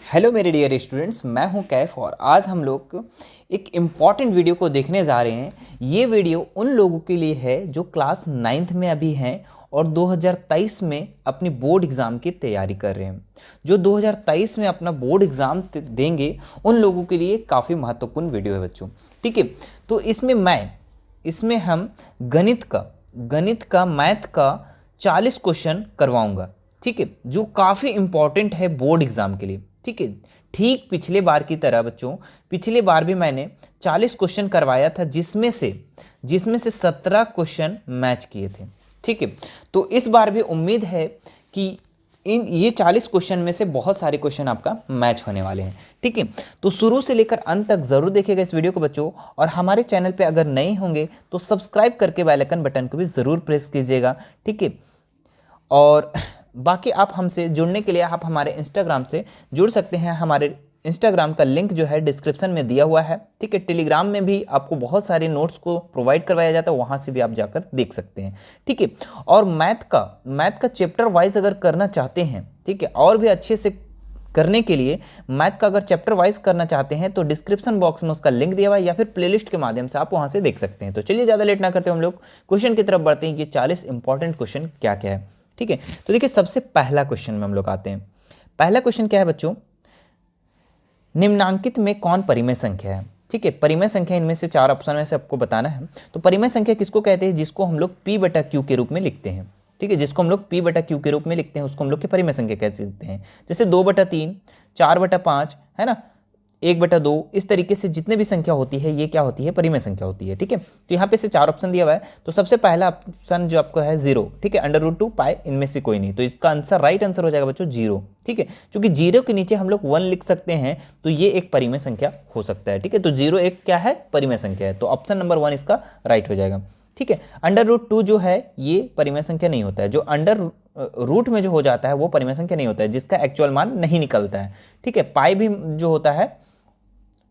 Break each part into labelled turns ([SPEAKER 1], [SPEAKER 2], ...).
[SPEAKER 1] Hello मेरे dear students, मैं हूं कैफ और आज हम लोग एक इम्पॉर्टेंट वीडियो को देखने जा रहे हैं। ये वीडियो उन लोगों के लिए है जो क्लास 9th में अभी हैं और 2023 में अपनी बोर्ड एग्ज़ाम की तैयारी कर रहे हैं। जो 2023 में अपना बोर्ड एग्ज़ाम देंगे उन लोगों के लिए काफ़ी महत्वपूर्ण वीडियो है बच्चों। ठीक है, तो इसमें हम गणित का मैथ का 40 क्वेश्चन करवाऊंगा। ठीक है, जो काफ़ी इंपॉर्टेंट है बोर्ड एग्ज़ाम के लिए। ठीक है, ठीक पिछले बार की तरह बच्चों, पिछले बार भी मैंने 40 क्वेश्चन करवाया था जिसमें से 17 क्वेश्चन मैच किए थे। ठीक है, तो इस बार भी उम्मीद है कि ये 40 क्वेश्चन में से बहुत सारे क्वेश्चन आपका मैच होने वाले हैं। ठीक है, तो शुरू से लेकर अंत तक जरूर देखिएगा इस वीडियो को बच्चों, और हमारे चैनल पे अगर नए होंगे तो सब्सक्राइब करके बेल आइकन बटन को भी ज़रूर प्रेस कीजिएगा। ठीक है, और बाकी आप हमसे जुड़ने के लिए आप हमारे इंस्टाग्राम से जुड़ सकते हैं। हमारे इंस्टाग्राम का लिंक जो है डिस्क्रिप्शन में दिया हुआ है। ठीक है, टेलीग्राम में भी आपको बहुत सारे नोट्स को प्रोवाइड करवाया जाता है, वहाँ से भी आप जाकर देख सकते हैं। ठीक है, और मैथ का चैप्टर वाइज अगर करना चाहते हैं, ठीक है, और भी अच्छे से करने के लिए मैथ का अगर चैप्टर वाइज करना चाहते हैं तो डिस्क्रिप्शन बॉक्स में उसका लिंक दिया हुआ है या फिर प्लेलिस्ट के माध्यम से आप वहाँ से देख सकते हैं। तो चलिए ज़्यादा लेट ना करते हम लोग क्वेश्चन की तरफ बढ़ते हैं कि 40 इंपॉर्टेंट क्वेश्चन क्या क्या है। ठीक है, तो देखिए सबसे पहला क्वेश्चन में हम लोग आते हैं। पहला क्वेश्चन क्या है बच्चों, निम्नांकित में कौन परिमेय संख्या है। ठीक है, परिमेय संख्या इनमें से 4 ऑप्शन में से आपको बताना है। तो परिमेय संख्या किसको कहते हैं, जिसको हम लोग P/Q के रूप में लिखते हैं। ठीक है, जिसको हम लोग P/Q के रूप में लिखते हैं उसको हम लोग की परिमेय संख्या कहते हैं। जैसे 2/3, 4/5 है ना, 1/2, इस तरीके से जितने भी संख्या होती है ये क्या होती है, परिमेय संख्या होती है। ठीक है, तो यहाँ पे से 4 ऑप्शन दिया हुआ है। तो सबसे पहला ऑप्शन जो आपको है 0। ठीक है, √2 पाई इनमें से कोई नहीं, तो इसका आंसर राइट आंसर हो जाएगा बच्चों 0। ठीक है, क्योंकि 0 के नीचे हम लोग 1 लिख सकते हैं तो ये एक परिमेय संख्या हो सकता है। ठीक है, तो 0 एक क्या है, परिमेय संख्या है, तो ऑप्शन नंबर 1 इसका राइट हो जाएगा। ठीक है, √2 जो है ये परिमेय संख्या नहीं होता है। जो अंडर रूट में जो हो जाता है वो परिमेय संख्या नहीं होता है, जिसका एक्चुअल मान नहीं निकलता है। ठीक है, पाई भी जो होता है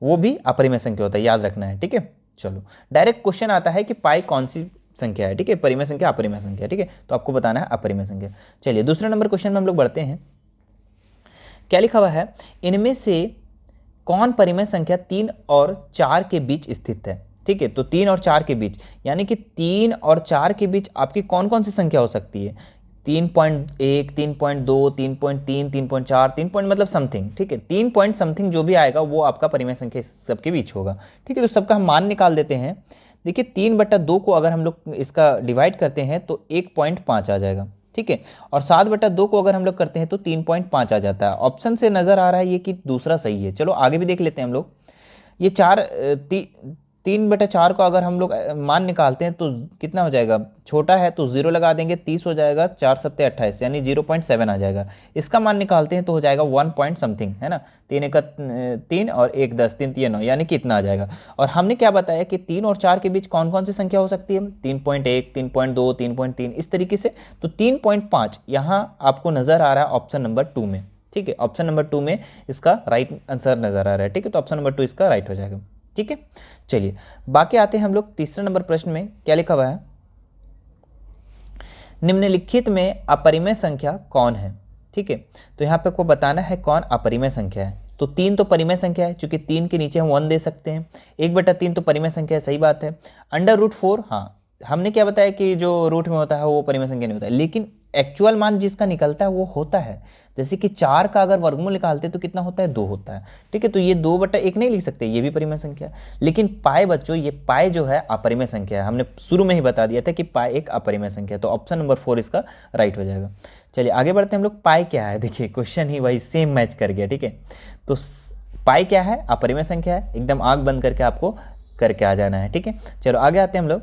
[SPEAKER 1] वो भी अपरिमेय संख्या होता है, याद रखना है। ठीक है, चलो डायरेक्ट क्वेश्चन आता है कि पाई कौन सी संख्या है। ठीक है, परिमेय संख्या अपरिमेय संख्या। ठीक है, तो आपको बताना है अपरिमेय संख्या। चलिए दूसरे नंबर क्वेश्चन में हम लोग बढ़ते हैं। क्या लिखा हुआ है, इनमें से कौन परिमेय संख्या 3 और 4 के बीच स्थित है। ठीक है, तो 3 और 4 के बीच, यानी कि 3 और 4 के बीच आपकी कौन कौन सी संख्या हो सकती है, 3.1, 3.2, 3.3, 3.4, 3 पॉइंट मतलब समथिंग। ठीक है, 3 पॉइंट समथिंग जो भी आएगा वो आपका परिमेय संख्या सबके बीच होगा। ठीक है, तो सबका हम मान निकाल देते हैं। देखिए 3/2 को अगर हम लोग इसका डिवाइड करते हैं तो 1.5 आ जाएगा। ठीक है, और 7/2 को अगर हम लोग करते हैं तो 3.5 आ जाता है। ऑप्शन से नज़र आ रहा है ये कि दूसरा सही है। चलो आगे भी देख लेते हैं हम लोग। ये 3/4 को अगर हम लोग मान निकालते हैं तो कितना हो जाएगा, छोटा है तो 0 लगा देंगे, 30 हो जाएगा, 4 7 28 यानी 0.7 आ जाएगा। इसका मान निकालते हैं तो हो जाएगा 1 पॉइंट समथिंग, है ना, 3 और 1 10, 3 3 9 यानी कितना आ जाएगा। और हमने क्या बताया कि 3 और 4 के बीच कौन कौन सी संख्या हो सकती है, 3.1, 3.2, 3.3 इस तरीके से। तो 3.5 यहाँ आपको नज़र आ रहा है ऑप्शन नंबर 2 में। ठीक है, ऑप्शन नंबर 2 में इसका राइट आंसर नज़र आ रहा है। ठीक है, तो ऑप्शन नंबर 2 इसका राइट हो जाएगा। ठीक है, चलिए बाकी आते हैं हम लोग तीसरे नंबर प्रश्न में। क्या लिखा हुआ है, निम्नलिखित में अपरिमेय संख्या कौन है। ठीक है, तो यहाँ पे आपको बताना है कौन अपरिमेय संख्या है। तो 3 तो परिमेय संख्या है, चूंकि 3 के नीचे हम 1 दे सकते हैं। 1/3 तो परिमेय संख्या है, सही बात है। √4, हाँ हमने क्या बताया कि जो रूट में होता है वो परिमेय संख्या नहीं होता है, लेकिन एक्चुअल मान जिसका निकलता है वो होता है। जैसे कि 4 का अगर वर्गमूल निकालते तो कितना होता है, 2 होता है। ठीक है, तो ये 2/1 नहीं लिख सकते, ये भी परिमेय संख्या है। लेकिन पाई बच्चों, ये पाई जो है अपरिमेय संख्या है। हमने शुरू में ही बता दिया था कि पाई एक अपरिमेय संख्या है, तो ऑप्शन नंबर 4 इसका राइट हो जाएगा। चलिए आगे बढ़ते हैं हम लोग। पाई क्या है, देखिए क्वेश्चन ही वही सेम मैच कर गया। ठीक है, तो पाई क्या है, अपरिमेय संख्या है। एकदम आंख बंद करके आपको करके आ जाना है। ठीक है, चलो आगे आते हैं हम लोग।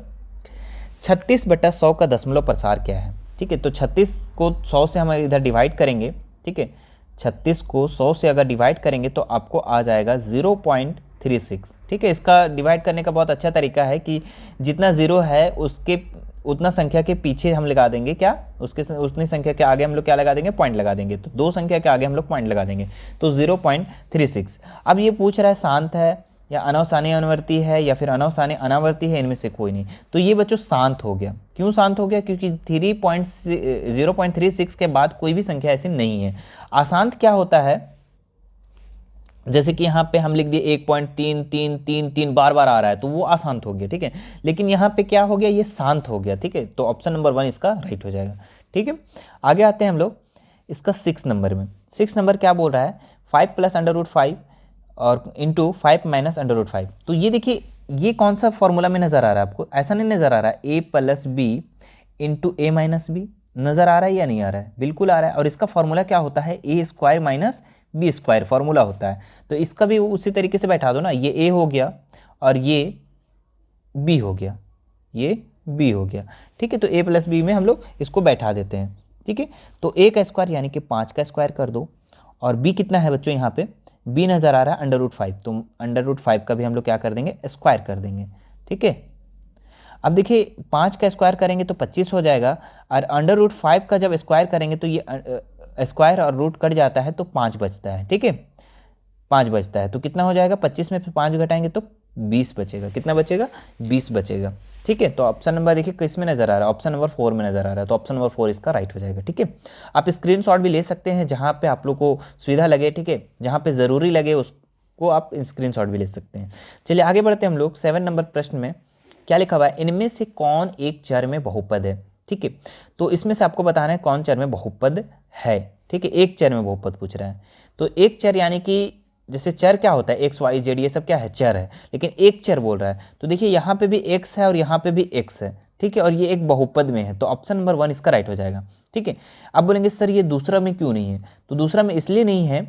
[SPEAKER 1] 36/100 का दशमलव प्रसार क्या है। ठीक है, तो 36 को 100 से हम इधर डिवाइड करेंगे। ठीक है, 36 को 100 से अगर डिवाइड करेंगे तो आपको आ जाएगा 0.36। ठीक है, इसका डिवाइड करने का बहुत अच्छा तरीका है कि जितना 0 है उसके उतना संख्या के पीछे हम लगा देंगे क्या, उतनी संख्या के आगे हम लोग क्या लगा देंगे, पॉइंट लगा देंगे। तो 2 संख्या के आगे हम लोग पॉइंट लगा देंगे, तो 0.36। अब ये पूछ रहा है शांत है या अनवसानी अनुवर्ती है या फिर अनवसानी अनावर्ती है, इनमें से कोई नहीं। तो ये बच्चों शांत हो गया। क्यों शांत हो गया, क्योंकि 0.36 के बाद कोई भी संख्या ऐसी नहीं है। अशांत क्या होता है, जैसे कि यहाँ पे हम लिख दिए 1.3333 बार बार आ रहा है तो वो अशांत हो गया, ठीक है। लेकिन यहाँ पे क्या हो गया, ये शांत हो गया, ठीक है। तो ऑप्शन नंबर 1 इसका राइट हो जाएगा, ठीक है। आगे आते हैं हम लोग इसका 6 नंबर में। 6 नंबर क्या बोल रहा है, 5 + √5 और इंटू 5 - √5। तो ये देखिए ये कौन सा फॉर्मूला में नज़र आ रहा है आपको, ऐसा नहीं नज़र आ रहा है, a + b into a - b नज़र आ रहा है या नहीं आ रहा है, बिल्कुल आ रहा है। और इसका फॉर्मूला क्या होता है, a² - b² फॉर्मूला होता है। तो इसका भी उसी तरीके से बैठा दो ना, ये a हो गया और ये b हो गया, ये b हो गया, ठीक है। तो a + b में हम लोग इसको बैठा देते हैं, ठीक है। तो a का स्क्वायर यानी कि 5 का स्क्वायर कर दो, और b कितना है बच्चों, यहाँ पे b नज़र आ रहा है √5, तो √5 का भी हम लोग क्या कर देंगे, स्क्वायर कर देंगे, ठीक है। अब देखिए 5 का स्क्वायर करेंगे तो 25 हो जाएगा, और √5 का जब स्क्वायर करेंगे तो ये स्क्वायर और रूट कट जाता है तो 5 बचता है, ठीक है। 5 बचता है तो कितना हो जाएगा, 25 में फिर 5 घटाएंगे तो 20 बचेगा, कितना बचेगा, 20 बचेगा, ठीक है। तो ऑप्शन नंबर देखिए किस में नज़र आ रहा है, ऑप्शन नंबर 4 में नज़र आ रहा है, तो ऑप्शन नंबर 4 इसका राइट हो जाएगा, ठीक है। आप स्क्रीनशॉट भी ले सकते हैं जहाँ पे आप लोग को सुविधा लगे, ठीक है, जहाँ पे ज़रूरी लगे उसको आप स्क्रीनशॉट भी ले सकते हैं। चलिए आगे बढ़ते हैं हम लोग 7 नंबर प्रश्न में। क्या लिखा हुआ है, इनमें से कौन एक चर में बहुपद है, ठीक है। तो इसमें से आपको बताना है कौन चर में बहुपद है, ठीक है। एक चर में बहुपद पूछ रहा है, तो एक चर यानी कि जैसे चर क्या होता है, x y z ये सब क्या है, चर है, लेकिन एक चर बोल रहा है। तो देखिए यहाँ पे भी x है और यहाँ पे भी x है, ठीक है, और ये एक बहुपद में है, तो ऑप्शन नंबर 1 इसका राइट हो जाएगा, ठीक है। अब बोलेंगे सर ये दूसरा में क्यों नहीं है, तो दूसरा में इसलिए नहीं है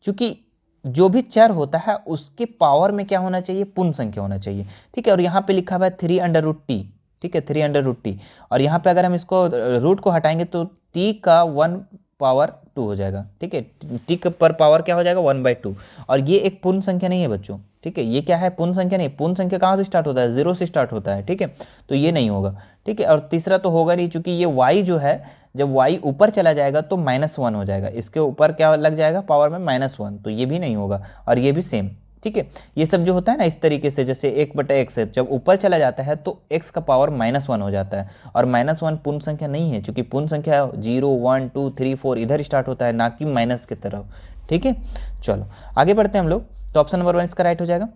[SPEAKER 1] क्योंकि जो भी चर होता है उसके पावर में क्या होना चाहिए, पूर्ण संख्या होना चाहिए, ठीक है। और यहाँ पे लिखा हुआ है 3√t, ठीक है, 3√t, और यहाँ पे अगर हम इसको रूट को हटाएंगे तो t का 1/2 हो जाएगा, ठीक है। t का पर पावर क्या हो जाएगा, 1/2, और ये एक पूर्ण संख्या नहीं है बच्चों, ठीक है। ये क्या है, पूर्ण संख्या नहीं, पूर्ण संख्या कहाँ से स्टार्ट होता है, 0 से स्टार्ट होता है, ठीक है। तो ये नहीं होगा, ठीक है। और तीसरा तो होगा नहीं, चूंकि ये y जो है जब y ऊपर चला जाएगा तो -1 हो जाएगा, इसके ऊपर क्या लग जाएगा पावर में -1, तो ये भी नहीं होगा, और ये भी सेम, ठीक है। ये सब जो होता है ना इस तरीके से, जैसे 1/x है, जब ऊपर चला जाता है तो x का पावर -1 हो जाता है, और -1 पूर्ण संख्या नहीं है, क्योंकि पूर्ण संख्या 0 1 2 3 4 इधर स्टार्ट होता है, ना कि माइनस की तरफ, ठीक है। चलो आगे बढ़ते हैं हम लोग, तो ऑप्शन नंबर 1 इसका राइट हो जाएगा।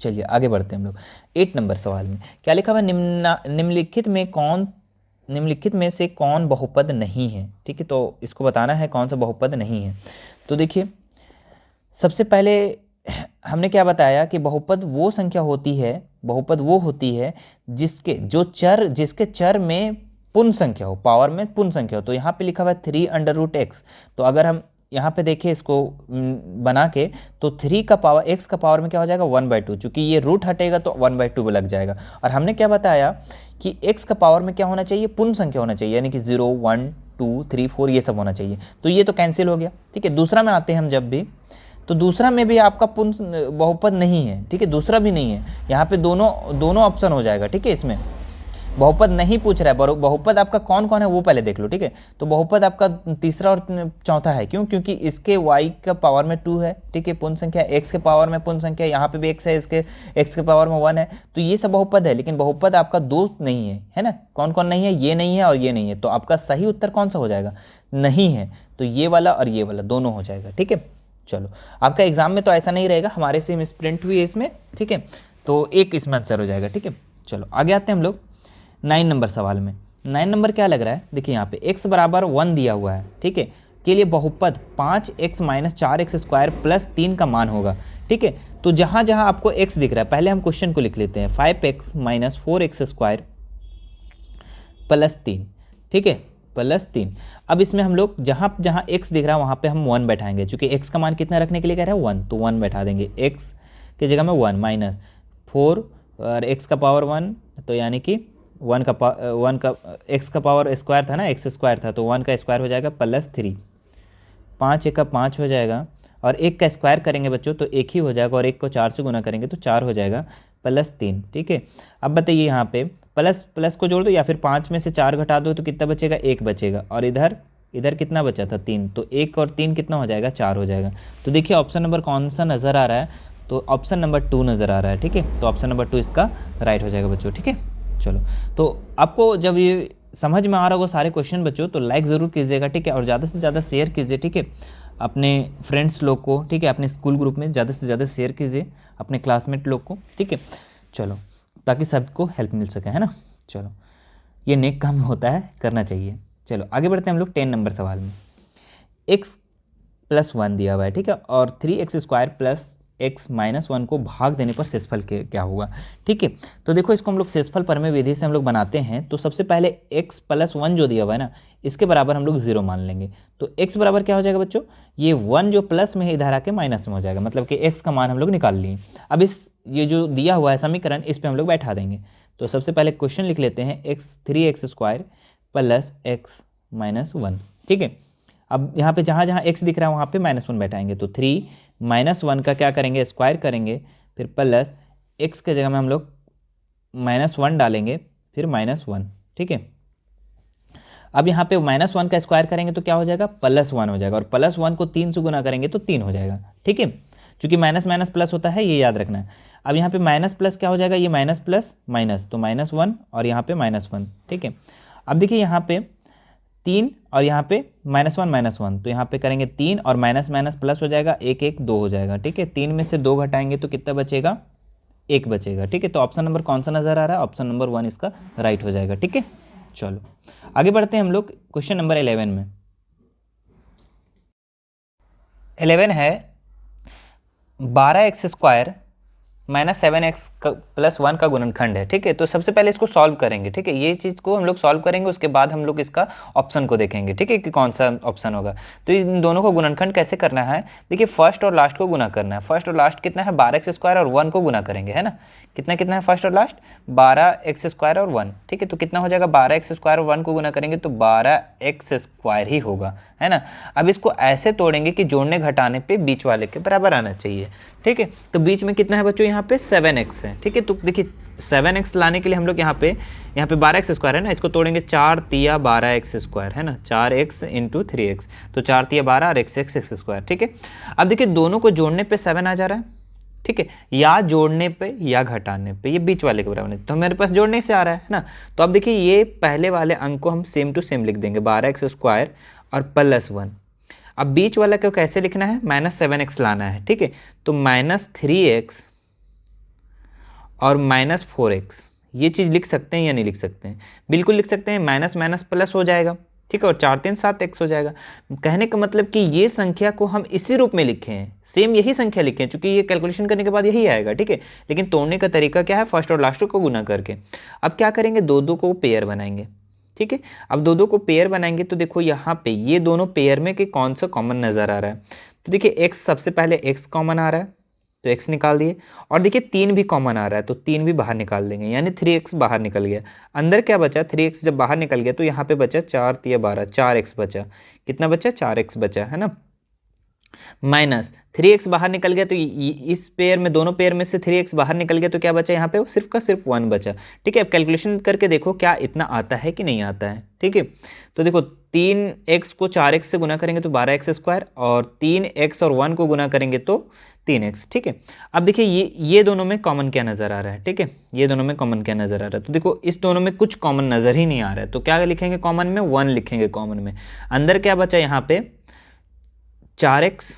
[SPEAKER 1] चलिए आगे बढ़ते हैं हम लोग 8 नंबर सवाल में। क्या लिखा हुआ है, निम्नलिखित में से कौन बहुपद नहीं है, ठीक है। तो इसको बताना है कौन सा बहुपद नहीं है। तो देखिए सबसे पहले हमने क्या बताया कि बहुपद वो संख्या होती है, बहुपद वो होती है जिसके चर में पूर्ण संख्या हो, पावर में पूर्ण संख्या हो। तो यहाँ पे लिखा हुआ है 3√x, तो अगर हम यहाँ पे देखें इसको बना के, तो 3 का पावर x का पावर में क्या हो जाएगा, 1/2, चूँकि ये रूट हटेगा तो 1/2 लग जाएगा। और हमने क्या बताया कि x का पावर में क्या होना चाहिए, पूर्ण संख्या होना चाहिए, यानी कि 0 1 2 3 4 ये सब होना चाहिए, तो ये तो कैंसिल हो गया, ठीक है। दूसरा में आते हैं हम जब भी, तो दूसरा में भी आपका पूर्ण बहुपद नहीं है, ठीक है, दूसरा भी नहीं है, यहाँ पे दोनों ऑप्शन हो जाएगा, ठीक है। इसमें बहुपद नहीं पूछ रहा है, बहुपद आपका कौन कौन है वो पहले देख लो, ठीक है। तो बहुपद आपका तीसरा और चौथा है, क्यों, क्योंकि इसके y का पावर में 2 है, ठीक है, पूर्ण संख्या, x के पावर में पूर्ण संख्या, यहाँ पे भी x है, इसके x के पावर में 1 है, तो ये सब बहुपद है। लेकिन बहुपद आपका 2 नहीं है ना, कौन कौन नहीं है, ये नहीं है और ये नहीं है, तो आपका सही उत्तर कौन सा हो जाएगा, नहीं है, तो ये वाला और ये वाला दोनों हो जाएगा, ठीक है। चलो आपका एग्जाम में तो ऐसा नहीं रहेगा, हमारे से मिस प्रिंट हुई है इसमें, ठीक है, तो एक इसमें आंसर हो जाएगा, ठीक है। चलो आगे आते हैं हम लोग 9 नंबर सवाल में। 9 नंबर क्या लग रहा है, देखिए यहाँ पे x = 1 दिया हुआ है, ठीक है, के लिए बहुपद 5x - 4x² + 3 का मान होगा, ठीक है। तो जहाँ जहाँ आपको x दिख रहा है, पहले हम क्वेश्चन को लिख लेते हैं, 5x - 4x² + 3, ठीक है, +3। अब इसमें हम लोग जहाँ जहाँ x दिख रहा है वहाँ पे हम 1 बैठाएंगे, चूँकि x का मान कितना रखने के लिए कह रहा है 1, तो 1 बैठा देंगे, x की जगह में 1 - 4 और x का पावर 1, तो यानी कि 1 का x का पावर स्क्वायर था ना, x² था, तो 1 का स्क्वायर हो जाएगा +3, 5 1 का 5 हो जाएगा, और 1 का स्क्वायर करेंगे बच्चों तो 1 ही हो जाएगा, और 1 को 4 से गुना करेंगे तो 4 हो जाएगा, +3, ठीक है। अब बताइए यहाँ पे प्लस को जोड़ दो या फिर 5 में से 4 घटा दो तो कितना बचेगा, 1 बचेगा, और इधर कितना बचा था, 3, तो 1 और 3 कितना हो जाएगा, 4 हो जाएगा। तो देखिए ऑप्शन नंबर कौन सा नज़र आ रहा है, तो ऑप्शन नंबर 2 नज़र आ रहा है, ठीक है। तो ऑप्शन नंबर 2 इसका राइट हो जाएगा बच्चों, ठीक है। चलो तो आपको जब ये समझ में आ रहा होगा सारे क्वेश्चन बच्चों, तो लाइक ज़रूर कीजिएगा, ठीक है, और ज़्यादा से ज़्यादा शेयर कीजिए, ठीक है। अपने फ्रेंड्स लोग को, ठीक है, अपने स्कूल ग्रुप में ज़्यादा से ज़्यादा शेयर कीजिए अपने क्लासमेट लोग को, ठीक है। चलो, ताकि सबको हेल्प मिल सके, है ना। चलो, ये नेक काम होता है, करना चाहिए। चलो आगे बढ़ते हैं हम लोग 10 नंबर सवाल में। x+1 दिया हुआ है, ठीक है, और 3x² प्लस x-1 को भाग देने पर शेषफल के क्या होगा, ठीक है। तो देखो, इसको हम लोग शेषफल परमेय विधि से हम लोग बनाते हैं। तो सबसे पहले x+1 जो दिया हुआ है ना, इसके बराबर हम लोग 0 मान लेंगे। तो x बराबर क्या हो जाएगा बच्चों, ये 1 जो प्लस में है इधर आके माइनस में हो जाएगा, मतलब कि x का मान हम लोग निकाल लिए। अब ये जो दिया हुआ है समीकरण, इस पर हम लोग बैठा देंगे। तो सबसे पहले क्वेश्चन लिख लेते हैं, 3x² प्लस x-1, ठीक है। अब यहाँ पे जहाँ जहाँ x दिख रहा है वहाँ पे -1 बैठाएंगे। तो 3-1 का क्या करेंगे, स्क्वायर करेंगे, फिर प्लस x के जगह में हम लोग -1 डालेंगे, फिर -1, ठीक है। अब यहाँ पे -1 का स्क्वायर करेंगे तो क्या हो जाएगा, +1 हो जाएगा, और +1 को 3 से गुना करेंगे तो 3 हो जाएगा, ठीक है। चूंकि माइनस माइनस प्लस होता है, ये याद रखना है। अब यहाँ पे माइनस प्लस क्या हो जाएगा, ये माइनस प्लस माइनस, तो -1 और यहाँ पे -1, ठीक है। अब देखिए यहाँ पे 3 और यहाँ पे -1, तो यहाँ पे करेंगे 3 और माइनस माइनस प्लस हो जाएगा, 1 1 2 हो जाएगा, ठीक है। 3 में से 2 घटाएंगे तो कितना बचेगा, 1 बचेगा, ठीक है। तो ऑप्शन नंबर कौन सा नज़र आ रहा है, ऑप्शन नंबर 1 इसका राइट हो जाएगा, ठीक है। चलो आगे बढ़ते हैं हम लोग क्वेश्चन नंबर 11 में। 11 है 12x² -7x प्लस 1 का गुणनखंड है, ठीक है। तो सबसे पहले इसको सॉल्व करेंगे, ठीक है। ये चीज़ को हम लोग सॉल्व करेंगे, उसके बाद हम लोग इसका ऑप्शन को देखेंगे, ठीक है, कि कौन सा ऑप्शन होगा। तो इन दोनों को गुणनखंड कैसे करना है, देखिए फर्स्ट और लास्ट को गुना करना है। फर्स्ट और लास्ट कितना है, 12x² और 1 को गुना करेंगे, है ना। कितना कितना है फर्स्ट और लास्ट, 12x² और 1, ठीक है। तो कितना हो जाएगा, 12x² और 1 को गुना करेंगे तो 12x² ही होगा, है ना। अब इसको ऐसे तोड़ेंगे कि जोड़ने घटाने पे बीच वाले के बराबर आना चाहिए, ठीक है। तो बीच में कितना है बच्चों, यहाँ पे 7x है, ठीक है। तो देखिए 7x लाने के लिए हम लोग यहाँ पे 12x² है ना, इसको तोड़ेंगे 4 तिया 12x², है ना, 4x × 3x, तो 4 तिया 12 और x², ठीक है। अब देखिए दोनों को जोड़ने पे 7 आ जा रहा है, ठीक है, या जोड़ने पे या घटाने पे, ये बीच वाले के बराबर नहीं, तो मेरे पास जोड़ने से आ रहा है ना। तो अब देखिए ये पहले वाले अंक को हम सेम टू सेम लिख देंगे, 12x² और +1। अब बीच वाला को कैसे लिखना है, -7x लाना है, ठीक है। तो -3x और -4x, ये चीज़ लिख सकते हैं या नहीं लिख सकते हैं, बिल्कुल लिख सकते हैं। माइनस माइनस प्लस हो जाएगा, ठीक है, और 4 3 7x हो जाएगा। कहने का मतलब कि ये संख्या को हम इसी रूप में लिखे हैं, सेम यही संख्या लिखे हैं, चूंकि ये कैलकुलेशन करने के बाद यही आएगा, ठीक है। लेकिन तोड़ने का तरीका क्या है, फर्स्ट और लास्ट को गुना करके। अब क्या करेंगे, दो को पेयर बनाएंगे, ठीक है। अब दो को पेयर बनाएंगे तो देखो यहाँ पे ये दोनों पेयर में कि कौन सा कॉमन नज़र आ रहा है। तो देखिए x, सबसे पहले x कॉमन आ रहा है तो x निकाल दिए, और देखिए 3 भी कॉमन आ रहा है तो 3 भी बाहर निकाल देंगे, यानी 3x बाहर निकल गया। अंदर क्या बचा, 3x जब बाहर निकल गया तो यहाँ पे बचा 4 तिया 12, 4x बचा। कितना बचा, 4x बचा, है ना। माइनस 3x बाहर निकल गया तो इस पेयर में, दोनों पेयर में से 3x बाहर निकल गया तो क्या बचा, यहाँ पे सिर्फ का सिर्फ 1 बचा, ठीक है। अब कैलकुलेशन करके देखो क्या इतना आता है कि नहीं आता है, ठीक है। तो देखो 3x को 4x से गुना करेंगे तो 12x², और 3x और 1 को गुना करेंगे तो 3x, ठीक है। अब देखिए ये दोनों में कॉमन क्या नज़र आ रहा है, ठीक है, ये दोनों में कॉमन क्या नज़र आ रहा है। तो देखो इस दोनों में कुछ कॉमन नज़र ही नहीं आ रहा है, तो क्या लिखेंगे कॉमन में, 1 लिखेंगे कॉमन में। अंदर क्या बचा, यहाँ पे 4x,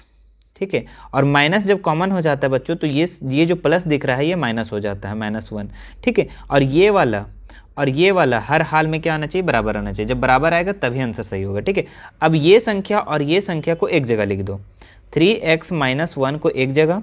[SPEAKER 1] ठीक है। और माइनस जब कॉमन हो जाता है बच्चों तो ये जो प्लस दिख रहा है ये माइनस हो जाता है, -1, ठीक है। और ये वाला हर हाल में क्या आना चाहिए, बराबर आना चाहिए। जब बराबर आएगा तभी आंसर सही होगा, ठीक है। अब ये संख्या और ये संख्या को एक जगह लिख दो, 3x - 1 को एक जगह,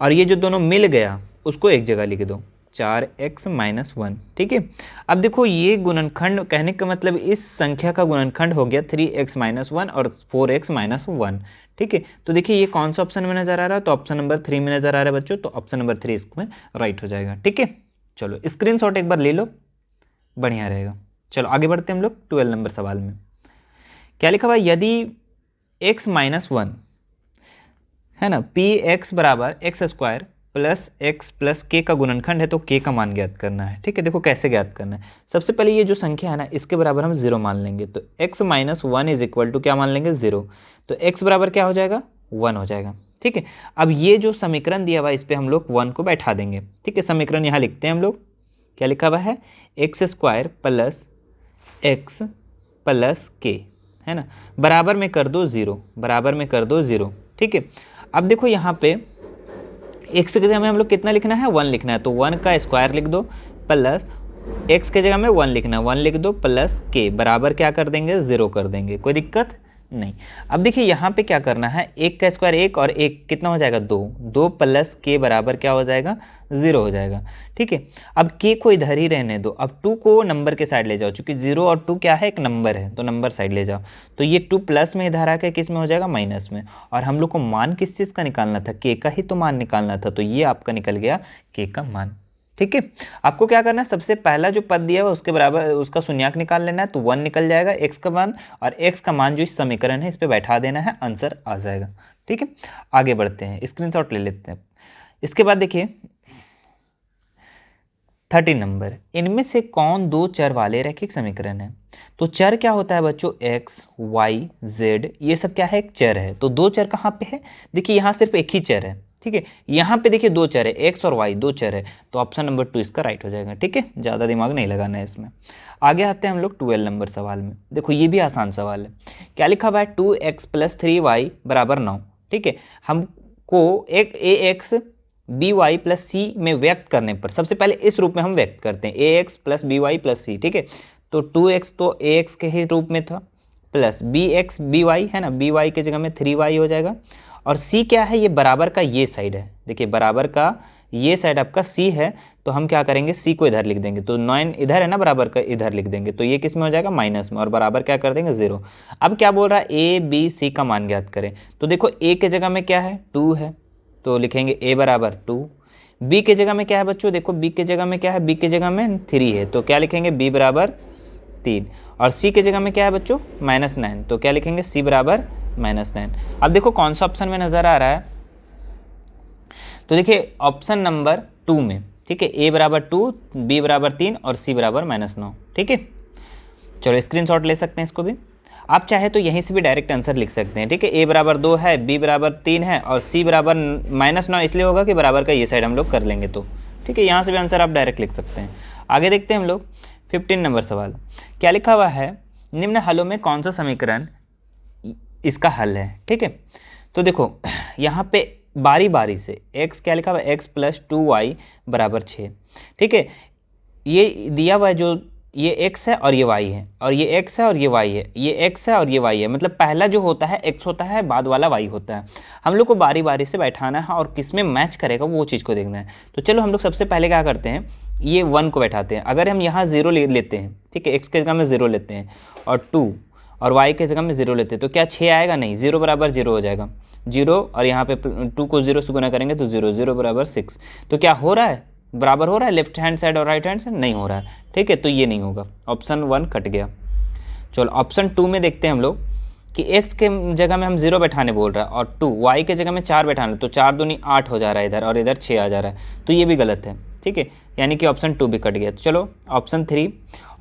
[SPEAKER 1] और ये जो दोनों मिल गया उसको एक जगह लिख दो, 4x - 1, ठीक है। अब देखो ये गुणनखंड, कहने का मतलब इस संख्या का गुणनखंड हो गया 3x - 1 और 4x - 1, ठीक है। तो देखिए ये कौन सा ऑप्शन में नज़र आ रहा है, तो ऑप्शन नंबर 3 में नज़र आ रहा है बच्चों, तो ऑप्शन नंबर 3 इसमें राइट हो जाएगा, ठीक है। चलो स्क्रीनशॉट एक बार ले लो, बढ़िया रहेगा। चलो आगे बढ़ते हैं हम लोग 12 नंबर सवाल में। क्या लिखा हुआ है, यदि x - 1 है ना, px बराबर x² plus x plus k का गुणनखंड है तो k का मान ज्ञात करना है, ठीक है। देखो कैसे ज्ञात करना है, सबसे पहले ये जो संख्या है ना इसके बराबर हम 0 मान लेंगे, तो x - 1 इज इक्वल टू क्या मान लेंगे, 0, तो x बराबर क्या हो जाएगा, 1 हो जाएगा, ठीक है। अब ये जो समीकरण दिया हुआ है इस पर हम लोग 1 को बैठा देंगे, ठीक है। समीकरण यहाँ लिखते हैं हम लोग, क्या लिखा हुआ है, x² plus x plus k, है ना, बराबर में कर दो 0, बराबर में कर दो 0। ठीक है, अब देखो यहाँ पे x की जगह में हम लोग कितना लिखना है, 1 लिखना है, तो 1 का स्क्वायर लिख दो प्लस x की जगह में 1 लिखना है, 1 लिख दो प्लस k बराबर क्या कर देंगे, 0 कर देंगे, कोई दिक्कत नहीं। अब देखिए यहाँ पे क्या करना है, 1 का स्क्वायर 1 और 1 कितना हो जाएगा, 2, 2 प्लस k बराबर क्या हो जाएगा, 0 हो जाएगा। ठीक है, अब k को इधर ही रहने दो, अब 2 को नंबर के साइड ले जाओ, चूंकि 0 और 2 क्या है, एक नंबर है, तो नंबर साइड ले जाओ, तो ये 2 प्लस में इधर आकर किस में हो जाएगा, माइनस में। और हम लोग को मान किस चीज़ का निकालना था, k का ही तो मान निकालना था, तो ये आपका निकल गया k का मान। ठीक है, आपको क्या करना है, सबसे पहला जो पद दिया हुआ उसके बराबर उसका शून्यक निकाल लेना है, तो 1 निकल जाएगा x का मान, और x का मान जो इस समीकरण है इस पे बैठा देना है, आंसर आ जाएगा। ठीक है, आगे बढ़ते हैं, स्क्रीनशॉट ले लेते हैं। इसके बाद देखिए 13 नंबर, इनमें से कौन दो चर वाले रैखिक समीकरण है। तो चर क्या होता है बच्चों, x, y, z, ये सब क्या है, एक चर है। तो दो चर कहाँ पे है, देखिए यहाँ सिर्फ एक ही चर है। ठीक है, यहाँ पे देखिए दो चर है, x और y, दो चर है, तो ऑप्शन नंबर 2 इसका राइट हो जाएगा। ठीक है, ज़्यादा दिमाग नहीं लगाना है इसमें। आगे आते हैं हम लोग 12 नंबर सवाल में। देखो ये भी आसान सवाल है, क्या लिखा हुआ है, 2x + 3y = 9। ठीक है, हमको एक ax by + c में व्यक्त करने पर, सबसे पहले इस रूप में हम व्यक्त करते हैं, ax + by + c। ठीक है, तो 2x तो ax के ही रूप में था, प्लस bx by है ना, by की जगह में 3y हो जाएगा, और c क्या है, ये बराबर का ये साइड है। देखिए बराबर का ये साइड आपका c है, तो हम क्या करेंगे, c को इधर लिख देंगे, तो 9 इधर है ना, बराबर का इधर लिख देंगे, तो ये किस में हो जाएगा, माइनस में, और बराबर क्या कर देंगे, 0। अब क्या बोल रहा है, a b c का मान ज्ञात करें। तो देखो a के जगह में क्या है, 2 है, तो लिखेंगे a = 2। b के जगह में क्या है बच्चों, देखो b के जगह में क्या है, b के जगह में 3 है, तो क्या लिखेंगे, b = 3। और c के जगह में क्या है बच्चों, -9, तो क्या लिखेंगे, c = -9। अब देखो कौन सा ऑप्शन में नज़र आ रहा है, तो देखिए ऑप्शन नंबर 2 में। ठीक है, a = 2, b = 3 और c = -9। ठीक है, चलो स्क्रीनशॉट ले सकते हैं इसको भी, आप चाहे तो यहीं से भी डायरेक्ट आंसर लिख सकते हैं। ठीक है, a = 2 है, b = 3 है और c = -9 इसलिए होगा कि बराबर का ये साइड हम लोग कर लेंगे, तो ठीक है, यहाँ से भी आंसर आप डायरेक्ट लिख सकते हैं। आगे देखते हैं हम लोग 15 नंबर सवाल, क्या लिखा हुआ है, निम्न हलों में कौन सा समीकरण इसका हल है। ठीक है, तो देखो यहाँ पे बारी बारी से x क्या लिखा हुआ है, x + 2y = 6। ठीक है, ये दिया हुआ है, जो ये x है और ये y है, और ये x है और ये y है, ये x है और ये y है, मतलब पहला जो होता है x होता है, बाद वाला y होता है। हम लोग को बारी बारी से बैठाना है और किस में मैच करेगा वो चीज़ को देखना है। तो चलो हम लोग सबसे पहले क्या करते हैं, ये 1 को बैठाते हैं। अगर हम यहाँ 0 लेते हैं, ठीक है, x के जगह में 0 लेते हैं, और 2 और y के जगह में 0 लेते हैं, तो क्या 6 आएगा, नहीं, 0 = 0 हो जाएगा, 0, और यहाँ पे 2 को 0 से गुना करेंगे तो 0, 0 = 6। तो क्या हो रहा है, बराबर हो रहा है लेफ्ट हैंड साइड और राइट हैंड साइड, नहीं हो रहा है। ठीक है, तो ये नहीं होगा, ऑप्शन 1 कट गया। चलो ऑप्शन 2 में देखते हैं हम लोग कि x के जगह में हम 0 बैठाने बोल रहा है, और 2 y के जगह में 4 बैठाना, तो 4 दूनी 8 हो जा रहा है इधर, और इधर 6 आ जा रहा है, तो ये भी गलत है। ठीक है, यानी कि ऑप्शन 2 भी कट गया। तो चलो ऑप्शन 3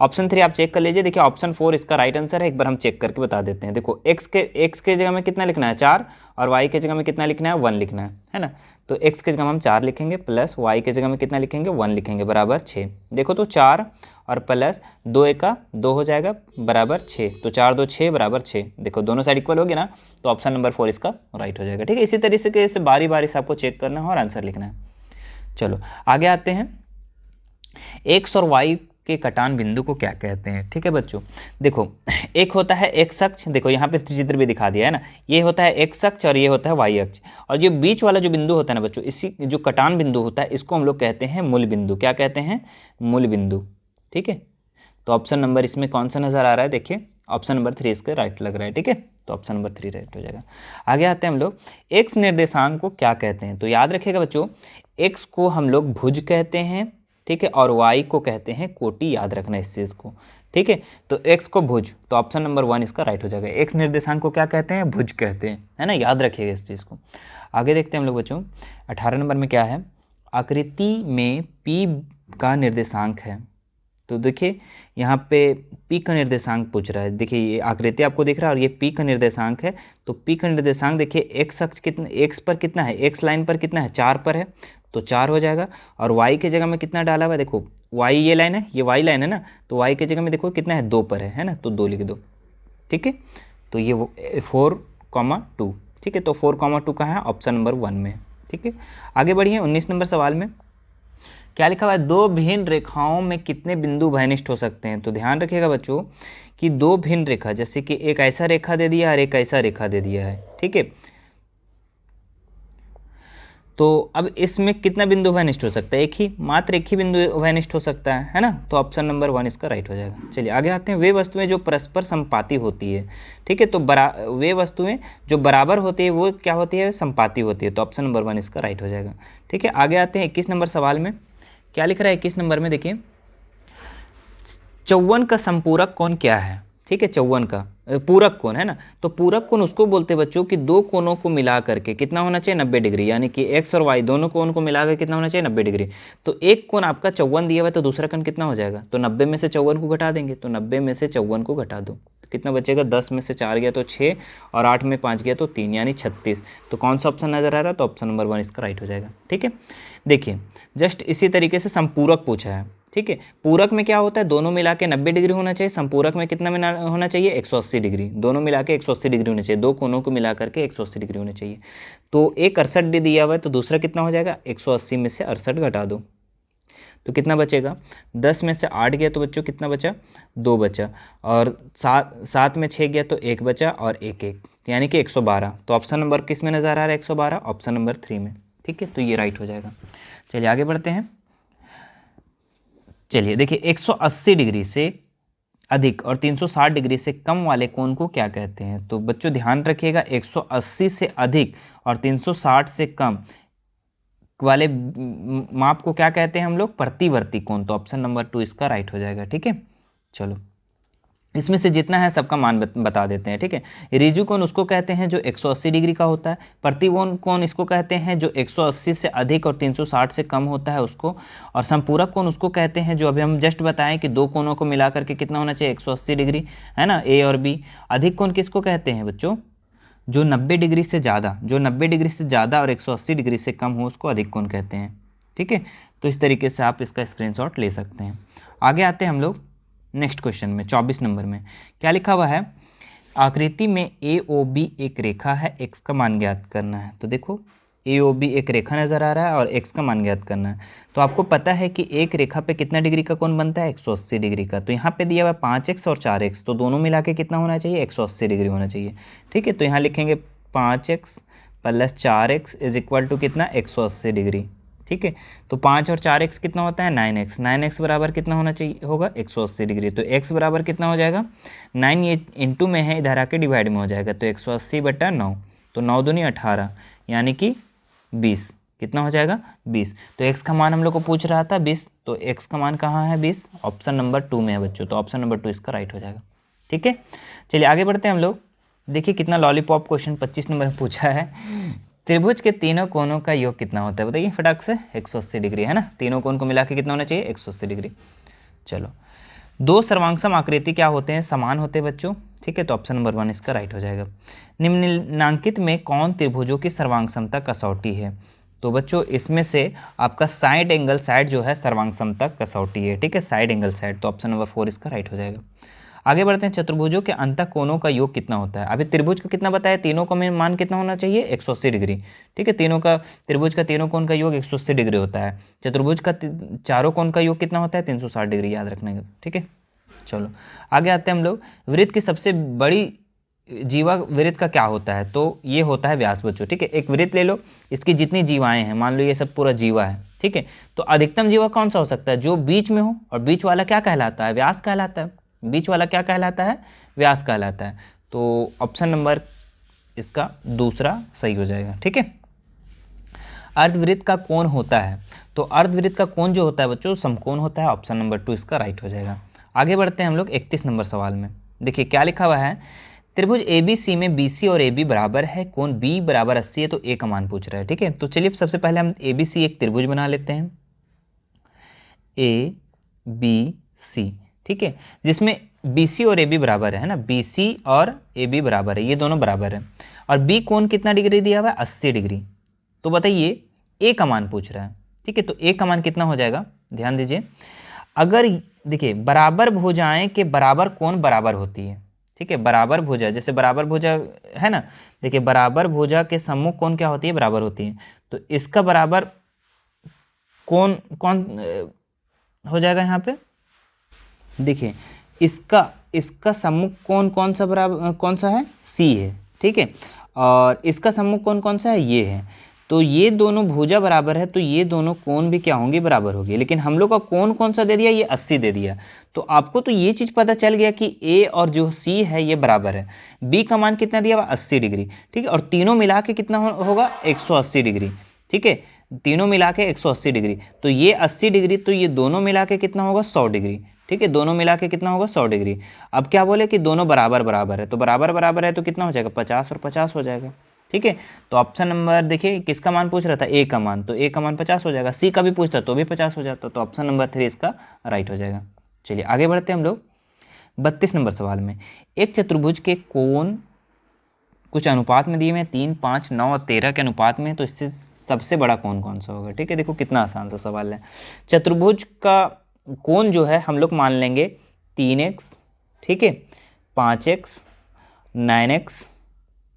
[SPEAKER 1] आप चेक कर लीजिए। देखिए ऑप्शन 4 इसका राइट आंसर है, एक बार हम चेक करके बता देते हैं। देखो x के जगह में कितना लिखना है, 4, और y के जगह में कितना लिखना है, 1 लिखना है ना। तो x के जगह में हम 4 लिखेंगे, प्लस y के जगह में कितना लिखेंगे, 1 लिखेंगे, बराबर 6। देखो तो 4 और प्लस 2 × 2 हो जाएगा, बराबर 6, तो 4 2 6 = 6। देखो दोनों साइड इक्वल हो गया ना, तो ऑप्शन नंबर 4 इसका राइट हो जाएगा। ठीक है, इसी तरीके से बारी बारी से आपको चेक करना है और आंसर लिखना है। चलो आगे आते हैं, x और y के कटान बिंदु को क्या कहते हैं। ठीक है बच्चों, देखो एक होता है x अक्ष, देखो यहाँ पे चित्र भी दिखा दिया है ना, ये होता है x अक्ष और ये होता है y अक्ष, और ये बीच वाला जो बिंदु होता है ना बच्चों, इसी जो कटान बिंदु होता है इसको हम लोग कहते हैं मूल बिंदु। क्या कहते हैं, मूल बिंदु। ठीक है, तो ऑप्शन नंबर इसमें कौन सा नज़र आ रहा है, देखिए ऑप्शन नंबर 3 इसका राइट लग रहा है। ठीक है, तो ऑप्शन नंबर 3 राइट हो जाएगा। आगे आते हैं हम लोग, x निर्देशांक को क्या कहते हैं। तो याद रखिएगा बच्चों, x को हम लोग भुज कहते हैं, ठीक है, और y को कहते हैं कोटि, याद रखना इस चीज़ को। ठीक है, तो x को भुज, तो ऑप्शन नंबर 1 इसका राइट हो जाएगा। x निर्देशांक को क्या कहते हैं, भुज कहते हैं, है ना, याद रखिएगा इस चीज़ को। आगे देखते हैं हम लोग बच्चों, 18 नंबर में क्या है, आकृति में p का निर्देशांक है। तो देखिए यहाँ पे p का निर्देशांक पूछ रहा है। देखिए ये आकृति आपको दिख रहा है और ये p का निर्देशांक है, तो p का निर्देशांक देखिए x अक्ष कितना, x पर कितना है, x लाइन पर कितना है, 4 पर है, तो 4 हो जाएगा। और y के जगह में कितना डाला हुआ है, देखो y ये लाइन है, ये y लाइन है ना, तो y के जगह में देखो कितना है, 2 पर है ना, तो 2 लिख दो। ठीक है, तो ये 4,2, ठीक है। तो 4,2 कहाँ है? ऑप्शन नंबर 1 में, ठीक है। आगे बढ़िए 19 नंबर सवाल में क्या लिखा हुआ है? दो भिन्न रेखाओं में कितने बिंदु भयनिष्ठ हो सकते हैं? तो ध्यान रखिएगा बच्चों कि दो भिन्न रेखा, जैसे कि एक ऐसा रेखा दे दिया और एक ऐसा रेखा दे दिया है, ठीक है। तो अब इसमें कितना बिंदु भयनिष्ठ हो सकता है? एक ही, मात्र एक ही बिंदु भयनिष्ठ हो सकता है ना। तो ऑप्शन नंबर 1 इसका राइट हो जाएगा। चलिए आगे आते हैं। वे वस्तुएं जो परस्पर संपाती होती है, ठीक है। तो वे वस्तुएं जो बराबर होती है वो क्या होती है? संपाती होती है। तो ऑप्शन नंबर 1 इसका राइट हो जाएगा, ठीक है। आगे आते हैं 21 नंबर सवाल में क्या लिख रहा है? 21 नंबर में देखिए, 54 का संपूरक कोण क्या है? ठीक है, 54 का पूरक कोण है ना। तो पूरक कोण उसको बोलते हैं बच्चों कि दो कोणों को मिला करके कितना होना चाहिए? 90 डिग्री, यानी कि एक्स और वाई दोनों कोण को मिलाकर कितना होना चाहिए? 90 डिग्री। तो एक कोण आपका 54 दिया हुआ है, तो दूसरा कोण कितना हो जाएगा? तो 90 में से 54 को घटा देंगे, तो 90 में से 54 को घटा दो तो कितना बचेगा? 10 में से 4 गया तो 6 और 8 में 5 गया तो 3, यानी 36। तो कौन सा ऑप्शन नजर आ रहा है? तो ऑप्शन नंबर 1 इसका राइट हो जाएगा, ठीक है। देखिए जस्ट इसी तरीके से संपूरक पूछा है, ठीक है। पूरक में क्या होता है? दोनों मिला के 90 डिग्री होना चाहिए। संपूरक में कितना होना चाहिए? 180 डिग्री। दोनों मिला के 180 डिग्री होना चाहिए, दो कोनों को मिला करके 180 डिग्री होना चाहिए। तो एक 68 दिया हुआ है, तो दूसरा कितना हो जाएगा? 180 में से 68 घटा दो तो कितना बचेगा? 10 में से 8 गया तो बच्चों कितना बचा? 2 बचा, और 7 में 6 गया तो 1 बचा, और 1 यानी कि 112। तो ऑप्शन नंबर किस में नज़र आ रहा है? 112, ऑप्शन नंबर 3 में, ठीक है। तो ये राइट हो जाएगा। चलिए आगे बढ़ते हैं। चलिए देखिए, 180 डिग्री से अधिक और 360 डिग्री से कम वाले कोण को क्या कहते हैं? तो बच्चों ध्यान रखिएगा, 180 से अधिक और 360 से कम वाले माप को क्या कहते हैं हम लोग? प्रतिवर्ती कोण। तो ऑप्शन नंबर 2 इसका राइट हो जाएगा, ठीक है। चलो इसमें से जितना है सबका मान बता देते हैं, ठीक है। रिजु कोण उसको कहते हैं जो 180 डिग्री का होता है। प्रतिकोण कोण इसको कहते हैं जो 180 से अधिक और 360 से कम होता है उसको। और संपूरक कोण उसको कहते हैं जो अभी हम जस्ट बताएं कि दो कोणों को मिला करके कितना होना चाहिए? 180 डिग्री, है ना, ए और बी। अधिक कोण किसको कहते हैं बच्चों? जो 90 डिग्री से ज़्यादा, जो 90 डिग्री से ज़्यादा और 180 डिग्री से कम हो उसको अधिक कोण कहते हैं, ठीक है। तो इस तरीके से आप इसका स्क्रीनशॉट ले सकते हैं। आगे आते हैं हम लोग नेक्स्ट क्वेश्चन में। 24 नंबर में क्या लिखा हुआ है? आकृति में ए ओ बी एक रेखा है, एक्स का मान ज्ञात करना है। तो देखो ए ओ बी एक रेखा नज़र आ रहा है और एक्स का मान ज्ञात करना है। तो आपको पता है कि एक रेखा पे कितना डिग्री का कोण बनता है? 180 डिग्री का। तो यहाँ पे दिया हुआ है 5x और 4x, तो दोनों मिला के कितना होना चाहिए? 180 डिग्री होना चाहिए, ठीक है। तो यहाँ लिखेंगे 5x + 4x = कितना? 180 डिग्री, ठीक है। तो 5 और 4x कितना होता है? 9x। 9x बराबर कितना होना चाहिए? होगा 180 डिग्री। तो x बराबर कितना हो जाएगा? 9, ये इंटू में है, इधर आके डिवाइड में हो जाएगा। तो 180/9, तो 9 दूनी 18, यानी कि 20। कितना हो जाएगा? 20। तो x का मान हम लोग को पूछ रहा था 20, तो x का मान कहाँ है? 20। ऑप्शन नंबर 2 में है बच्चों। तो ऑप्शन नंबर 2 इसका राइट हो जाएगा, ठीक है। चलिए आगे बढ़ते हैं हम लोग। देखिए कितना लॉलीपॉप क्वेश्चन 25 नंबर में पूछा है। त्रिभुज के तीनों कोणों का योग कितना होता है? बताइए फटाक से। 180 डिग्री, है ना। तीनों कोण को मिला के कितना होना चाहिए? 180 डिग्री। चलो, दो सर्वांगसम आकृति क्या होते हैं? समान होते हैं बच्चों, ठीक है। तो ऑप्शन नंबर 1 इसका राइट हो जाएगा। निम्नलिखित में कौन त्रिभुजों की सर्वांगसमता कसौटी है? तो बच्चों इसमें से आपका साइड एंगल साइड जो है सर्वांगसमता कसौटी है, ठीक है। साइड एंगल साइड, तो ऑप्शन नंबर 4 इसका राइट हो जाएगा। आगे बढ़ते हैं। चतुर्भुजों के अंतः कोणों का योग कितना होता है? अभी त्रिभुज का कितना बताया? तीनों का मान कितना होना चाहिए? 180 डिग्री, ठीक है। त्रिभुज का तीनों कोण का योग 180 डिग्री होता है। चतुर्भुज का चारों कोण का योग कितना होता है? 360 डिग्री, याद रखने का, ठीक है। चलो आगे आते हैं हम लोग। वृत्त की सबसे बड़ी जीवा वृत्त का क्या होता है? तो ये होता है व्यास बच्चों, ठीक है। एक वृत्त ले लो, इसकी जितनी जीवाएं हैं, मान लो ये सब पूरा जीवा है, ठीक है। तो अधिकतम जीवा कौन सा हो सकता है? जो बीच में हो, और बीच वाला क्या कहलाता है? व्यास कहलाता है। बीच वाला क्या कहलाता है? व्यास कहलाता है। तो ऑप्शन नंबर इसका दूसरा सही हो जाएगा, ठीक है। अर्धवृत्त का कोण होता है, तो अर्धवृत्त का कोण जो होता है बच्चों समकोण होता है। ऑप्शन नंबर 2 इसका राइट हो जाएगा। आगे बढ़ते हैं हम लोग 31 नंबर सवाल में। देखिए क्या लिखा हुआ है? त्रिभुज ABC में BC और AB बराबर है, कोण B = 80 है, तो A का मान पूछ रहा है, ठीक है। तो चलिए सबसे पहले हम ABC एक त्रिभुज बना लेते हैं, ABC, ठीक है, जिसमें BC और AB बराबर है ना। BC और AB बराबर है, ये दोनों बराबर है। और B कोण कितना डिग्री दिया हुआ है? 80 डिग्री। तो बताइए A का मान पूछ रहा है, ठीक है। तो A का मान कितना हो जाएगा? ध्यान दीजिए, अगर देखिए बराबर भुजाएं के बराबर कोण बराबर होती है, ठीक है। बराबर भुजा, जैसे बराबर भुजा है ना, देखिए बराबर भुजा के सम्मुख कोण क्या होती है, बराबर होती है। तो इसका बराबर कोण कौन हो जाएगा यहाँ पे, देखिए इसका सम्मुख कोण कौन सा बराबर कौन सा है, सी है, ठीक है। और इसका सम्मुख कोण कौन सा है, ये है। तो ये दोनों भुजा बराबर है, तो ये दोनों कोण भी क्या होंगे, बराबर होंगे। लेकिन हम लोग का कोण कौन सा दे दिया, ये 80 दे दिया। तो आपको तो ये चीज़ पता चल गया कि ए और जो सी है ये बराबर है। बी का मान कितना दिया हुआ, 80 डिग्री, ठीक है। और तीनों मिला के कितना होगा, 180 डिग्री, ठीक है। तीनों मिला के 180 डिग्री, तो ये 80 डिग्री, तो ये दोनों मिला के कितना होगा, 100 डिग्री, ठीक है। दोनों मिला के कितना होगा, 100 डिग्री। अब क्या बोले कि दोनों बराबर बराबर है, तो बराबर बराबर है तो कितना हो जाएगा, 50 और 50 हो जाएगा, ठीक है। तो ऑप्शन नंबर देखिए किसका मान पूछ रहा था, ए का मान, तो ए का मान 50 हो जाएगा। सी का भी पूछता तो भी 50 हो जाता, तो ऑप्शन नंबर 3 इसका राइट हो जाएगा। चलिए आगे बढ़ते हैं हम लोग 32 नंबर सवाल में। एक चतुर्भुज के कोण कुछ अनुपात में दिए हुए हैं, 3, 5, 9 और 13 के अनुपात में, तो इससे सबसे बड़ा कोण कौन सा होगा, ठीक है। देखो कितना आसान सा सवाल है। चतुर्भुज का कोण जो है हम लोग मान लेंगे 3x, ठीक है, 5x, 9x,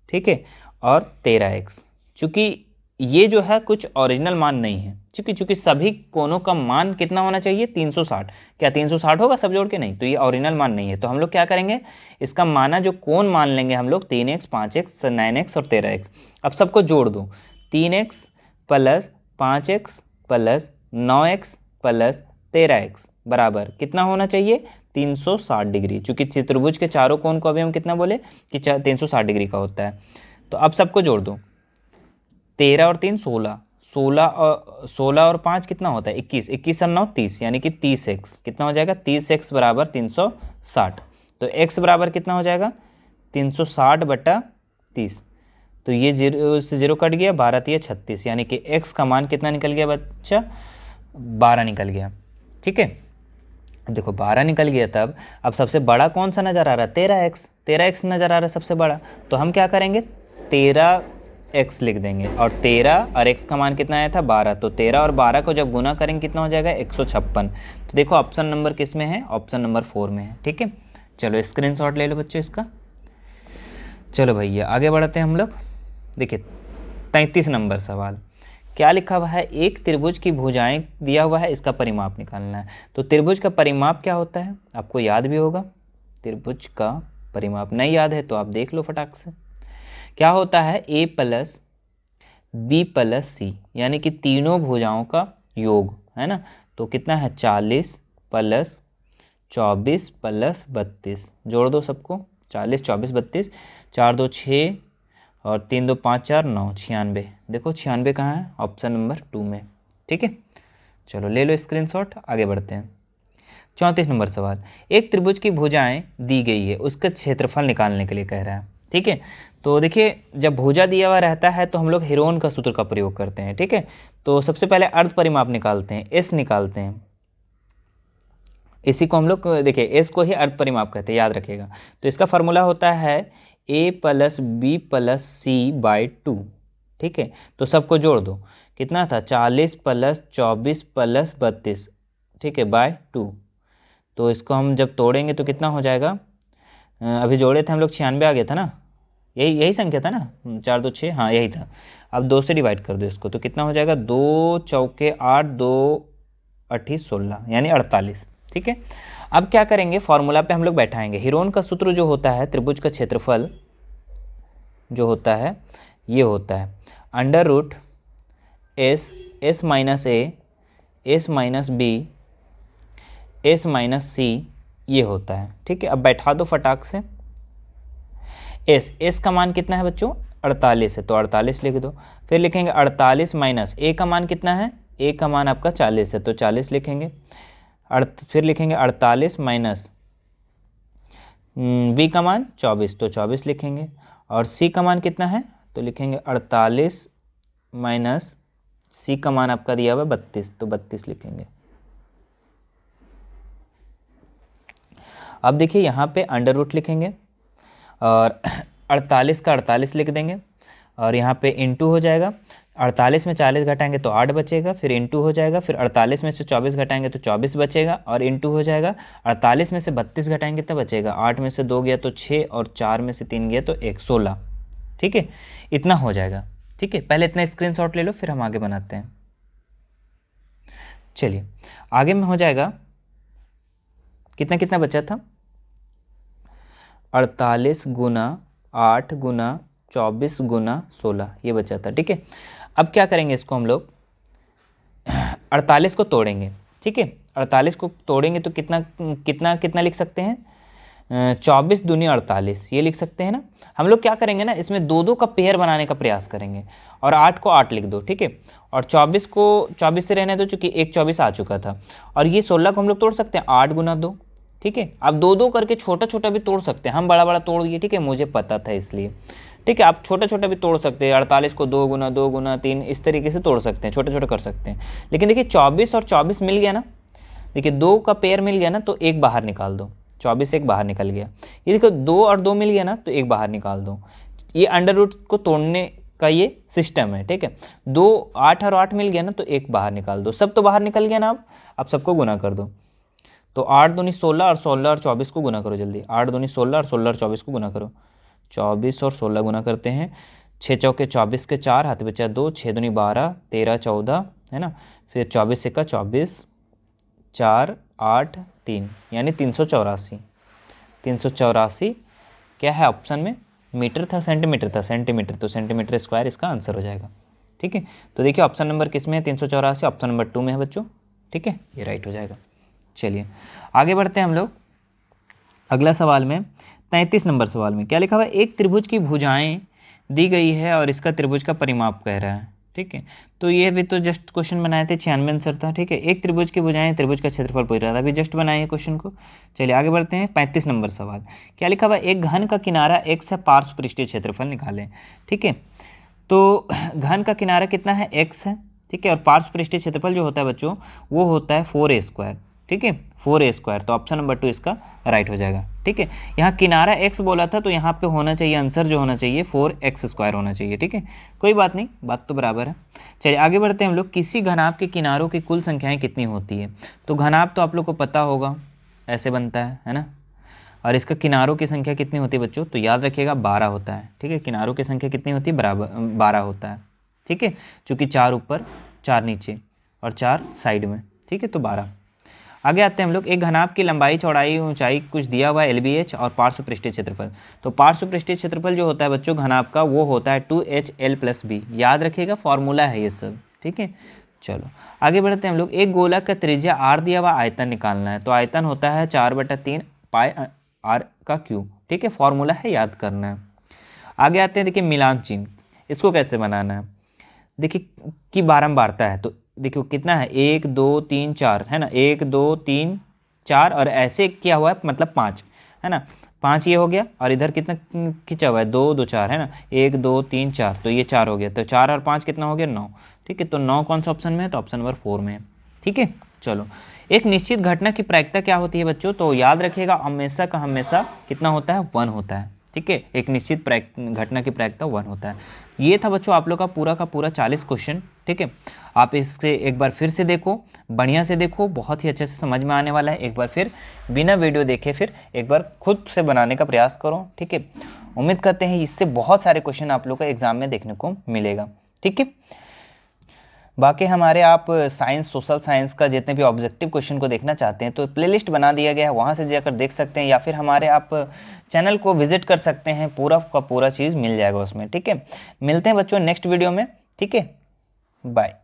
[SPEAKER 1] ठीक है, और 13x। चूँकि ये जो है कुछ ओरिजिनल मान नहीं है, चूँकि सभी कोणों का मान कितना होना चाहिए, 360। क्या 360 होगा सब जोड़ के, नहीं, तो ये ओरिजिनल मान नहीं है। तो हम लोग क्या करेंगे, इसका माना जो कोण मान लेंगे हम लोग 3x, 5x, 9x और 13x। अब सबको जोड़ दो, 3x plus 5x plus 9x plus 13x बराबर कितना होना चाहिए, 360 डिग्री। चूँकि चतुर्भुज के चारों कोण को अभी हम कितना बोले कि 360 डिग्री का होता है। तो अब सबको जोड़ दो, 13 और 3 16, 16 और 5 कितना होता है, 21, 21 और 9 30, यानी कि 30x कितना हो जाएगा, 30x बराबर 360। तो x बराबर कितना हो जाएगा, 360 बटा 30। तो ये जीरो से जीरो कट गया, 12 3 36, यानी कि x का मान कितना निकल गया बच्चा, 12 निकल गया, ठीक है। देखो 12 निकल गया, तब अब सबसे बड़ा कौन सा नज़र आ रहा है, 13x, 13x नज़र आ रहा है सबसे बड़ा। तो हम क्या करेंगे, 13x लिख देंगे, और 13 और x का मान कितना आया था, 12। तो 13 और 12 को जब गुना करेंगे कितना हो जाएगा, 156। तो देखो ऑप्शन नंबर किस में है, ऑप्शन नंबर 4 में है, ठीक है। चलो स्क्रीनशॉट ले लो बच्चों इसका। चलो भैया आगे बढ़ते हैं हम लोग। देखिए 33 नंबर सवाल, क्या लिखा हुआ है, एक त्रिभुज की भुजाएं दिया हुआ है, इसका परिमाप निकालना है। तो त्रिभुज का परिमाप क्या होता है, आपको याद भी होगा। त्रिभुज का परिमाप नहीं याद है तो आप देख लो फटाक से। क्या होता है, a प्लस बी प्लस सी, यानी कि तीनों भुजाओं का योग है ना। तो कितना है, 40 प्लस 24 प्लस 32, जोड़ दो सबको, 40 24 32, 4 2 6 और 3 2 5 4 9, 96। देखो 96 कहाँ है, ऑप्शन नंबर 2 में, ठीक है। चलो ले लो स्क्रीनशॉट, आगे बढ़ते हैं। 34 नंबर सवाल, एक त्रिभुज की भुजाएं दी गई है, उसका क्षेत्रफल निकालने के लिए कह रहा है, ठीक है। तो देखिए जब भुजा दिया हुआ रहता है तो हम लोग हेरोन का सूत्र का प्रयोग करते हैं, ठीक है। तो सबसे पहले अर्ध परिमाप निकालते हैं, एस निकालते हैं। इसी को हम लोग देखिए एस को ही अर्ध परिमाप कहते हैं, याद रखिएगा। तो इसका फॉर्मूला होता है a plus B plus C by 2, ठीक है। तो सबको जोड़ दो, कितना था, 40 प्लस 24 प्लस 32, ठीक है, बाय 2। तो इसको हम जब तोड़ेंगे तो कितना हो जाएगा, अभी जोड़े थे हम लोग 96 आ गया था ना, यही संख्या था ना, 4 2 6, हाँ यही था। अब 2 से डिवाइड कर दो इसको, तो कितना हो जाएगा, 2 चौके 8, 2 8 16, यानी 48, ठीक है। अब क्या करेंगे, फॉर्मूला पे हम लोग बैठाएंगे। हेरोन का सूत्र जो होता है, त्रिभुज का क्षेत्रफल जो होता है ये होता है under root S minus A, S minus B, S minus C, ये होता है, ठीक है। अब बैठा दो फटाक से। एस का मान कितना है बच्चों, 48 है, तो 48 लिख दो। फिर लिखेंगे 48 माइनस ए का मान कितना है, ए का मान आपका 40 है, तो 40 लिखेंगे। फिर लिखेंगे 48 माइनस बी का मान 24, तो 24 लिखेंगे। और सी का मान कितना है, तो लिखेंगे 48 माइनस सी का मान आपका दिया हुआ 32, तो 32 लिखेंगे। अब देखिए यहाँ पे अंडर रूट लिखेंगे और 48 का 48 लिख देंगे, और यहाँ पे इंटू हो जाएगा 48 में 40 घटाएंगे तो 8 बचेगा, फिर इंटू हो जाएगा, फिर 48 में से 24 घटाएंगे तो 24 बचेगा और इंटू हो जाएगा। 48 में से 32 घटाएंगे तब बचेगा, 8 में से 2 गया तो 6 और 4 में से 3 गया तो 1, 16। ठीक है, इतना हो जाएगा। ठीक है, पहले इतना स्क्रीनशॉट ले लो, फिर हम आगे बनाते हैं। चलिए आगे में हो जाएगा, कितना कितना बचा था, 48 गुना 8 गुना 24 गुना 16 ये बचा था। ठीक है, अब क्या करेंगे, इसको हम लोग 48 को तोड़ेंगे। ठीक है, 48 को तोड़ेंगे तो कितना कितना कितना लिख सकते हैं, 24 दूनी 48 ये लिख सकते हैं ना। हम लोग क्या करेंगे ना, इसमें 2 का पेयर बनाने का प्रयास करेंगे और 8 को 8 लिख दो। ठीक है, और 24 को 24 से रहने दो, चूँकि एक 24 आ चुका था। और ये 16 को हम लोग तोड़ सकते हैं 8 गुना 2। ठीक है, आप 2 करके छोटा छोटा भी तोड़ सकते हैं, हम बड़ा बड़ा तोड़ दिए। ठीक है, मुझे पता था इसलिए। ठीक है, आप छोटा छोटा भी तोड़ सकते हैं, 48 को 2 गुना 3 इस तरीके से तोड़ सकते हैं, छोटे छोटे कर सकते हैं। लेकिन देखिए 24 और 24 मिल गया ना, देखिए 2 का पेयर मिल गया ना तो एक बाहर निकाल दो, 24 एक बाहर निकल गया। ये देखो 2 और 2 मिल गया ना तो एक बाहर निकाल दो। ये अंडर रूट को तोड़ने का ये सिस्टम है। ठीक है, 2 8 और 8 मिल गया ना तो एक बाहर निकाल दो, सब तो बाहर निकल गया ना। अब सबको गुना कर दो, तो 8 दूनी 16 और 16 और 24 को गुना करो जल्दी, 8 दूनी 16 और 16 और 24 को गुना करो। 24 और 16 गुना करते हैं, 6 चौके 24 के 4 हाथ बचा 2, 6 दूनी 12, 13 14 है ना, फिर 24 का 24, 4 8 3 यानी 384। 384 क्या है ऑप्शन में, मीटर था सेंटीमीटर था, सेंटीमीटर, तो सेंटीमीटर स्क्वायर इसका आंसर हो जाएगा। ठीक है, तो देखिए ऑप्शन नंबर किस में है, 384 ऑप्शन नंबर 2 में है बच्चों। ठीक है, ये राइट हो जाएगा। चलिए आगे बढ़ते हैं हम लोग अगला सवाल में। 33 नंबर सवाल में क्या लिखा हुआ है, एक त्रिभुज की भुजाएं दी गई है और इसका त्रिभुज का परिमाप कह रहा है। ठीक है, तो ये भी तो जस्ट क्वेश्चन बनाए थे, 96 आंसर था। ठीक है, एक त्रिभुज की भुजाएं त्रिभुज का क्षेत्रफल पूछ रहा था, अभी जस्ट बनाए हैं क्वेश्चन को। चलिए आगे बढ़ते हैं। 35 नंबर सवाल क्या लिखा हुआ है, एक घन का किनारा x है, पार्श्व पृष्ठीय क्षेत्रफल निकालें। ठीक है, तो घन का किनारा कितना है, x है। ठीक है, और पार्श्व पृष्ठीय क्षेत्रफल जो होता है बच्चों वो होता है 4a²। ठीक है, 4a², तो ऑप्शन नंबर 2 इसका राइट हो जाएगा। ठीक है, यहाँ किनारा x बोला था तो यहाँ पे होना चाहिए आंसर जो होना चाहिए 4x² होना चाहिए। ठीक है, कोई बात नहीं, बात तो बराबर है। चलिए आगे बढ़ते हैं हम लोग। किसी घनाभ के किनारों की कुल संख्याएं कितनी होती है, तो घनाभ तो आप लोग को पता होगा, ऐसे बनता है ना। और इसका किनारों की संख्या कितनी होती है बच्चों, तो याद रखिएगा 12 होता है। ठीक है, किनारों की संख्या कितनी होती है, बराबर 12 होता है। ठीक है, चूँकि 4 ऊपर 4 नीचे और 4 साइड में। ठीक है, तो 12। आगे आते हैं हम लोग। एक घनाभ की लंबाई चौड़ाई ऊंचाई कुछ दिया हुआ है LBH और पार्श्व पृष्ठीय क्षेत्रफल, तो पार्श्व पृष्ठीय क्षेत्रफल जो होता है बच्चों घनाभ का वो होता है 2HL + B, याद रखिएगा फॉर्मूला है ये सब। ठीक है, चलो आगे बढ़ते हैं हम लोग। एक गोलक का त्रिज्या r दिया हुआ आयतन निकालना है, तो आयतन होता है 4/3 पाई r का क्यूब। ठीक है, फॉर्मूला है, याद करना है। आगे आते हैं, देखिए मिलान चिन्ह, इसको कैसे बनाना है, देखिए कि बारंबारता है, तो देखिए कितना है 1 2 3 4 है ना, 1 2 3 4 और ऐसे किया हुआ है मतलब 5 है ना, 5 ये हो गया और इधर कितना खिंचा हुआ है 2 2 4 है ना, 1 2 3 4, तो ये 4 हो गया, तो 4 और 5 कितना हो गया 9। ठीक है, तो 9 कौन सा ऑप्शन में है, तो ऑप्शन नंबर 4 में है। ठीक है, चलो एक निश्चित घटना की प्रायिकता क्या होती है बच्चों, तो याद रखिएगा हमेशा का हमेशा कितना होता है 1 होता है। ठीक है, एक निश्चित घटना की प्रायिकता 1 होता है। ये था बच्चों आप लोग का पूरा 40 क्वेश्चन। ठीक है, आप इससे एक बार फिर से देखो, बढ़िया से देखो, बहुत ही अच्छे से समझ में आने वाला है। एक बार फिर बिना वीडियो देखे फिर एक बार खुद से बनाने का प्रयास करो। ठीक है, उम्मीद करते हैं इससे बहुत सारे क्वेश्चन आप लोग का एग्जाम में देखने को मिलेगा। ठीक है, बाकी हमारे आप साइंस सोशल साइंस का जितने भी ऑब्जेक्टिव क्वेश्चन को देखना चाहते हैं तो प्लेलिस्ट बना दिया गया है, वहाँ से जाकर देख सकते हैं, या फिर हमारे आप चैनल को विजिट कर सकते हैं, पूरा का पूरा चीज़ मिल जाएगा उसमें। ठीक है, मिलते हैं बच्चों नेक्स्ट वीडियो में। ठीक है, बाय।